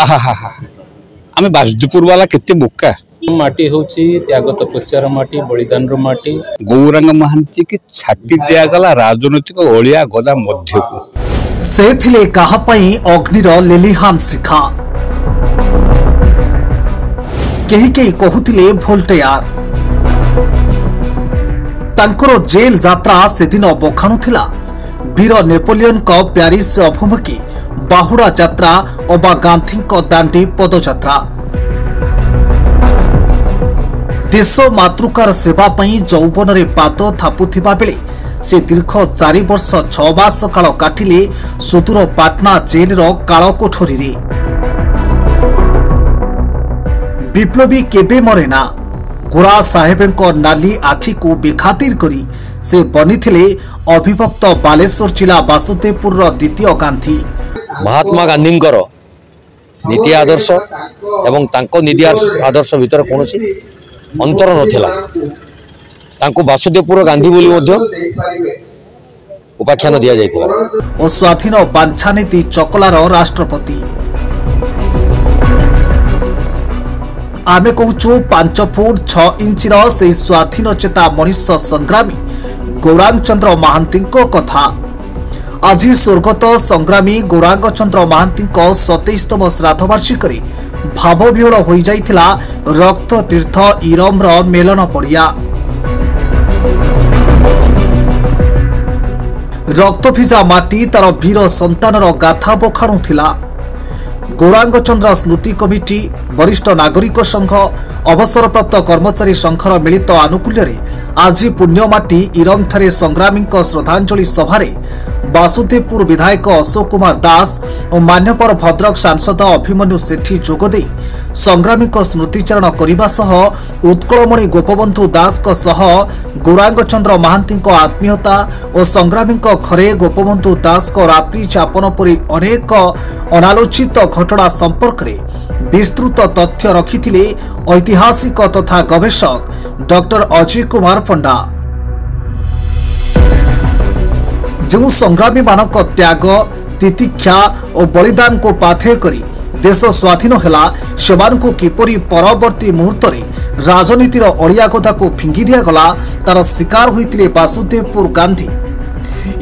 आम बासुदेवपुर वाला केते बोका माटी होची त्याग तपस्यार माटी बलिदान माटी गौरांग महांती की छाटी दिगला राजनैतिक ओलिया गदा मध्य को से थिले कहा पई अग्निर लेलिहान शिखा केही केही कहूतिले भोल्टेयार तांकर जेल यात्रा से दिन बखाणुथिला वीर नेपोलियन को प्यारिस अभिमुखी बाहुड़ा यात्रा अबा गांधी दांडी पदयात्रा देश मातृकार सेवा पई जौवन रे पाद थापुथिबा बेले से दीर्घ 4 वर्ष 6 मास काल काटिले सुदूर पाटना जेल काल कोठरी रे विप्लवी केबे मरेना गोरा साहेबंको नाली आखि को बेखातिर करी से बनिथिले अभिभक्त बालेश्वर जिला बासुदेवपुर द्वितीय गांधी महात्मा गांधी नीति आदर्श एवं तांको नीति आदर्श भीतर कौन अंतर नथिला तांको बासुदेवपुर गांधी बोली मध्य उपाख्यान दिया जायतिला और स्वाधीन बांछा नीति चकलार राष्ट्रपति आमे कहूचु 5 फुट 6 इंचर से स्वाधीन चेता मनीष संग्रामी गौरांग चंद्र महांती कथा आज स्वर्गत संग्रामी गौरांग चंद्र महांती 27तम श्राद्ध वार्षिक भावविहल हो जाइथिला रक्त तीर्थ इरम मेलन पड़िया रक्त भिजा माटी तार वीर संतानर गाथा बखाणुथिला गौरांग चंद्र स्मृति कमिटी वरिष्ठ नागरिक संघ अवसरप्राप्त कर्मचारी संघर मिलित आनुकूल्य आज पुण्यमाटी इरम ठारे संग्रामी श्रद्धांजलि सभारे बासुदेवपुर विधायक अशोक कुमार दास और मान्यवर भद्रक सांसद अभिमन्यु सेठी जोगदे संग्रामी स्मृतिचारण करने सह उत्कलमणि गोपबंधु दास गौरांग चंद्र महांती आत्मीयता और संग्रामी घरे गोपबंधु दास रात्रि यापन परी अनेक अनालोचित घटना संपर्क में विस्तृत तथ्य रखिथिले ऐतिहासिक तथा गवेषक डॉक्टर अजय कुमार पंडा जो संग्रामी मानक त्याग तितिक्षा और बलिदान को पाथेय करी देश स्वाधीन हैला सेमानकु किपरि परवर्ती मुहूर्त में राजनीतिर अड़िया कथा को फिंगी दिया गला तार शिकार होइतिले बासुदेवपुर गांधी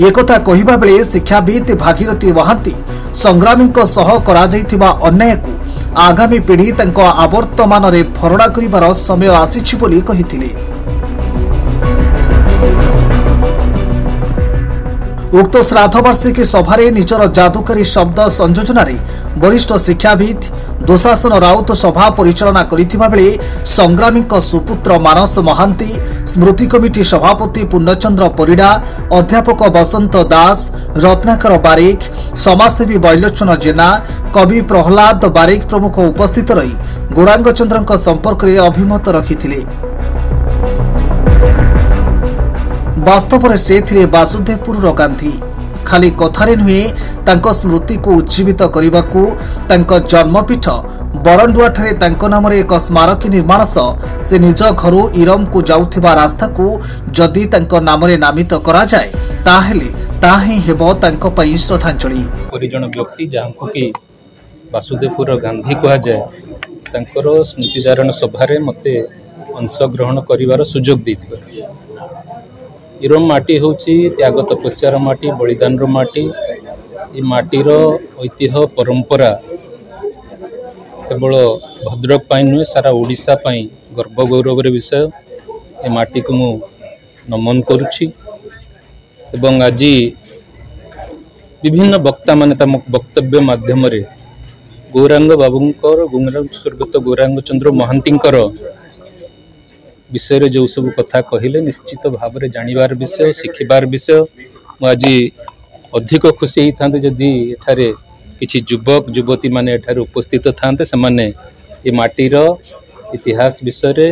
एकथा कहिबा बेले शिक्षाविद भागीरथी महांती संग्रामी सह करा जाइथिबा अन्याय को आगामी पीढ़ी तांको आवर्तमान रे भरणा करिवार समय आसीछि बोली कहिथिले। उक्त श्राद्ध वार्षिकी सभारे निजर जादुकारी शब्द संयोजन वरिष्ठ शिक्षाविद दुशासन राउत सभा परिचालना करिथिबा बेले संग्रामी सुपुत्र मानस महांती स्मृति कमिटी सभापति पूर्णचंद्र परिड़ा अध्यापक बसंत दास रत्नाकर बारिक समाजसेवी बैलोचन जेना कवि प्रहलाद बारिक प्रमुख उपस्थित रही गौरांग चंद्र संपर्क में अभिमत रखिथिले। वास्तव से थिले बासुदेवपुर गांधी खाली कथारे नुहे तांको स्मृति को उज्जीवित करने को तांको जन्मपीठ बरंडुआ ठारे तांको नाम एक स्मारकी निर्माण सह से निज घरू इरम को जाउथिबा रास्ता को जदि तांको नाम नामित करा जाए ताहेले ताही हेबो तांको पई श्रद्धांजलि। परिजन व्यक्ति जांको कि बासुदेवपुर गांधी कहा जाए तांकर स्मृतिचारण सभारे मते अंशग्रहण करिवार सुजोग दैथिबा इरम माटी होची त्याग तपस्यार माटी बलिदान माटी ये माटीर ऐतिह्य परंपरा केवल भद्रक पाई नुहे सारा ओडिशा पाई गर्व गौरवर विषय ए माटी को मु नमन करुछि एवं आज विभिन्न वक्ता माने वक्तव्य माध्यम रे गौरांग बाबूंकर स्वर्गत गौरांग चंद्र महांतींकर विषय रे जो सब कथा कहले निश्चित भाव में जानिबार विषय शिखिबार विषय आज अधिक खुशी होता जदि एठारे किछि युवक युवती माने एठारे उपस्थित थांते से माने ये माटीर इतिहास विषय रे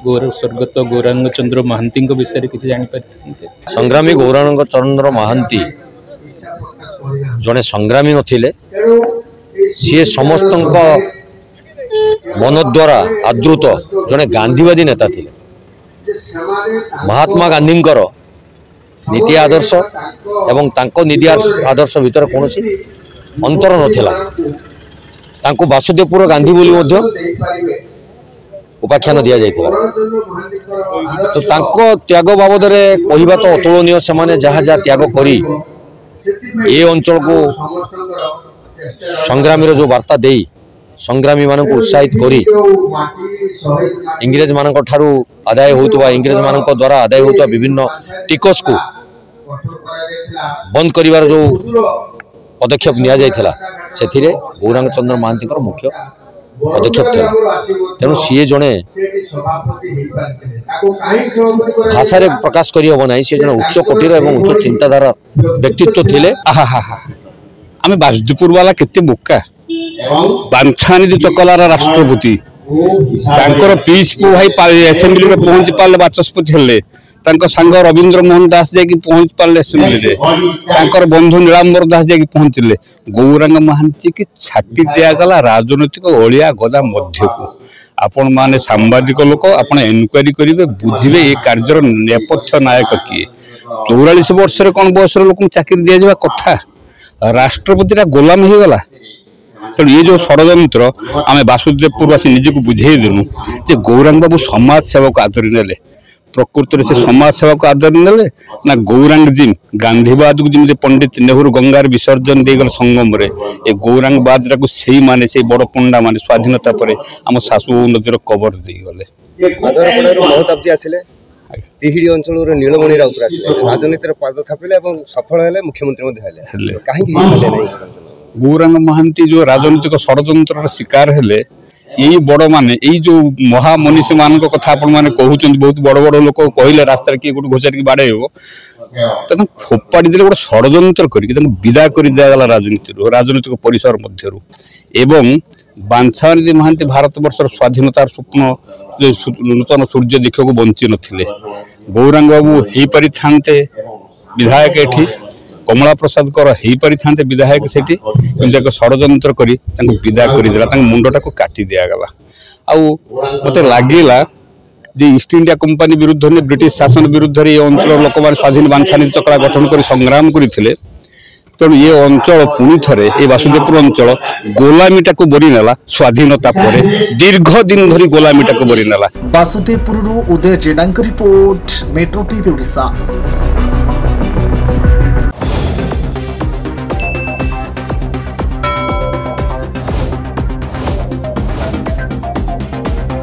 स्वर्गत गौरांग चंद्र महांती विषय किछि जानि पारथि। संग्रामी गौरांग चंद्र महांती जने संग्रामी नथिले सी समस्त मन द्वारा आदृत जने गांधीवादी नेता थिले महात्मा गांधी नीति आदर्श एवं तांको नीति आदर्श भीतर कौन अंतर नथिला ତାଙ୍କୁ ବାସୁଦେବପୁର ଗାନ୍ଧୀ ବୋଲି ମଧ୍ୟ ଉପାଖ୍ୟାନ ଦିଆଯାଇଥିଲା। ତ ତାଙ୍କ ତ୍ୟାଗ ବାବଦରେ କହିବା ତ ଅତୁଳନୀୟ। ସେମାନେ ଯାହା ଯାହା ତ୍ୟାଗ କରି ଏ ଅଞ୍ଚଳକୁ ସଂଗ୍ରାମୀର ଯେଉଁ ବାର୍ତ୍ତା ଦେଇ ସଂଗ୍ରାମୀମାନଙ୍କୁ ଉତ୍ସାହିତ କରି ଇଂରେଜମାନଙ୍କ ଠାରୁ ଆଦାୟ ହେଉଥିବା ଇଂରେଜମାନଙ୍କ ଦ୍ୱାରା ଆଦାୟ ହେଉଥିବା ବିଭିନ୍ନ ଟିକସକୁ ବନ୍ଦ କରିବାର ଯେଉଁ ପଦକ୍ଷେପ ନିଆଯାଇଥିଲା ସେଥିରେ ଗୌରାଙ୍ଗ ଚନ୍ଦ୍ର ମହାନ୍ତିଙ୍କର ମୁଖ୍ୟ ପଦକ୍ଷେପ ଥିଲା। ତେଣୁ ସିଏ ଜଣେ ଭାଷାରେ ପ୍ରକାଶ କରିହେବ ନାହିଁ, ସିଏ ଜଣେ ଉଚ୍ଚ କୋଟିର ଏବଂ ଉଚ୍ଚ ଚିନ୍ତାଧାରା ବ୍ୟକ୍ତିତ୍ୱ ଥିଲେ। ଆମେ ବାସୁଦେବପୁର ବାଲା କେତେ ବୋକା। ବାଞ୍ଛାନିଧି ଚକଲାର ରାଷ୍ଟ୍ରପତି ତାଙ୍କର ପିସ୍ ପୁଅ ଭାଇ ଆସେମ୍ବଲିରେ ପହଞ୍ଚି ପାରିଲେ, ବାଚସ୍ପତି ହେଲେ। ତାଙ୍କ ସାଙ୍ଗ ରବୀନ୍ଦ୍ର ମୋହନ ଦାସ ଯାଇକି ପହଞ୍ଚି ପାରିଲେ ଆସେମ୍ବଲିରେ। ତାଙ୍କର ବନ୍ଧୁ ନୀଳାମ୍ବର ଦାସ ଯାଇକି ପହଞ୍ଚିଲେ। ଗୌରାଙ୍ଗ ମହାନ୍ତି କି ଛାଟି ଦିଆଗଲା ରାଜନୈତିକ ଅଳିଆ ଗଦା ମଧ୍ୟକୁ। ଆପଣମାନେ ସାମ୍ବାଦିକ ଲୋକ, ଆପଣ ଏନକ୍ୱାରି କରିବେ, ବୁଝିବେ ଏ କାର୍ଯ୍ୟର ନେପଥ୍ୟ ନାୟକ କିଏ। 44 ବର୍ଷରେ କ'ଣ ବୟସର ଲୋକଙ୍କୁ ଚାକିରି ଦିଆଯିବା କଥା? ରାଷ୍ଟ୍ରପତିଟା ଗୋଲାମ ହେଇଗଲା। ତେଣୁ ଏ ଯେଉଁ ଷଡ଼ଯନ୍ତ୍ର ଆମେ ବାସୁଦେବପୁରବାସୀ ନିଜକୁ ବୁଝେଇଦେଲୁ ଯେ ଗୌରାଙ୍ଗ ବାବୁ ସମାଜ ସେବାକୁ ଆଦରି ନେଲେ। ପ୍ରକୃତରେ ସେ ସମାଜ ସେବାକୁ ଆଦରି ନେଲେ ନା ଗୌରାଙ୍ଗଜୀ ଗାନ୍ଧୀବାଦକୁ ଯେମିତି ପଣ୍ଡିତ ନେହେରୁ ଗଙ୍ଗାରେ ବିସର୍ଜନ ଦେଇଗଲେ ସଙ୍ଗମରେ, ଏ ଗୌରାଙ୍ଗବାଦଟାକୁ ସେଇମାନେ, ସେଇ ବଡ଼ ପଣ୍ଡାମାନେ ସ୍ୱାଧୀନତା ପରେ ଆମ ଶାଶୁ ନଦୀର କବର ଦେଇଗଲେ। ଆଦରପଡ଼ାରୁ ମହତାବ୍ଦୀ ଆସିଲେ, ତିହିଡ଼ି ଅଞ୍ଚଳରୁ ନୀଳମଣି ରାଉତ ଆସିଲେ, ରାଜନୀତିରେ ପାଦ ଥାପିଲେ ଏବଂ ସଫଳ ହେଲେ, ମୁଖ୍ୟମନ୍ତ୍ରୀ ମଧ୍ୟ ହେଲେ। କାହିଁକି ଗୌରାଙ୍ଗ ମହାନ୍ତି ଯେଉଁ ରାଜନୈତିକ ଷଡ଼ଯନ୍ତ୍ରର ଶିକାର ହେଲେ, ଏଇ ବଡ଼ମାନେ, ଏଇ ଯେଉଁ ମହାମନୀଷୀ ମାନଙ୍କ କଥା ଆପଣମାନେ କହୁଛନ୍ତି, ବହୁତ ବଡ଼ ବଡ଼ ଲୋକ କହିଲେ ରାସ୍ତାରେ କିଏ ଗୋଟେ ଘୋଷାରିକି ବାଡ଼େଇବ, ତାଙ୍କୁ ଫୋପାଡ଼ି ଦେଲେ ଗୋଟେ ଷଡ଼ଯନ୍ତ୍ର କରିକି ତାଙ୍କୁ ବିଦା କରି ଦିଆଗଲା ରାଜନୀତିରୁ, ରାଜନୈତିକ ପରିସର ମଧ୍ୟରୁ। ଏବଂ ବାଞ୍ଛାନିଧି ମହାନ୍ତି ଭାରତବର୍ଷର ସ୍ୱାଧୀନତାର ସ୍ୱପ୍ନ ନୂତନ ସୂର୍ଯ୍ୟ ଦୀକ୍ଷକୁ ବଞ୍ଚି ନଥିଲେ। ଗୌରାଙ୍ଗ ବାବୁ ହେଇପାରିଥାନ୍ତେ ବିଧାୟକ ଏଠି, କମଳା ପ୍ରସାଦଙ୍କର ହେଇପାରିଥାନ୍ତେ ବିଧାୟକ ସେଠି, କିନ୍ତୁ ଏକ ଷଡ଼ଯନ୍ତ୍ର କରି ତାଙ୍କୁ ବିଦା କରିଦେଲା, ତାଙ୍କ ମୁଣ୍ଡଟାକୁ କାଟି ଦିଆଗଲା। ଆଉ ମୋତେ ଲାଗିଲା ଯେ ଇଷ୍ଟ ଇଣ୍ଡିଆ କମ୍ପାନୀ ବିରୁଦ୍ଧରେ, ବ୍ରିଟିଶ ଶାସନ ବିରୁଦ୍ଧରେ ଏ ଅଞ୍ଚଳର ଲୋକମାନେ ସ୍ୱାଧୀନ ବାଞ୍ଛାନିଧି ଚକଲା ଗଠନ କରି ସଂଗ୍ରାମ କରିଥିଲେ। ତେଣୁ ଏ ଅଞ୍ଚଳ ପୁଣି ଥରେ, ଏ ବାସୁଦେବପୁର ଅଞ୍ଚଳ ଗୋଲାମୀଟାକୁ ବରି ନେଲା। ସ୍ୱାଧୀନତା ପରେ ଦୀର୍ଘ ଦିନ ଧରି ଗୋଲାମୀଟାକୁ ବରି ନେଲା। ବାସୁଦେବପୁରରୁ ଉଦୟ ଜେନାଙ୍କ ରିପୋର୍ଟ, ମେଟ୍ରୋ ଟିଭି ଓଡ଼ିଶା।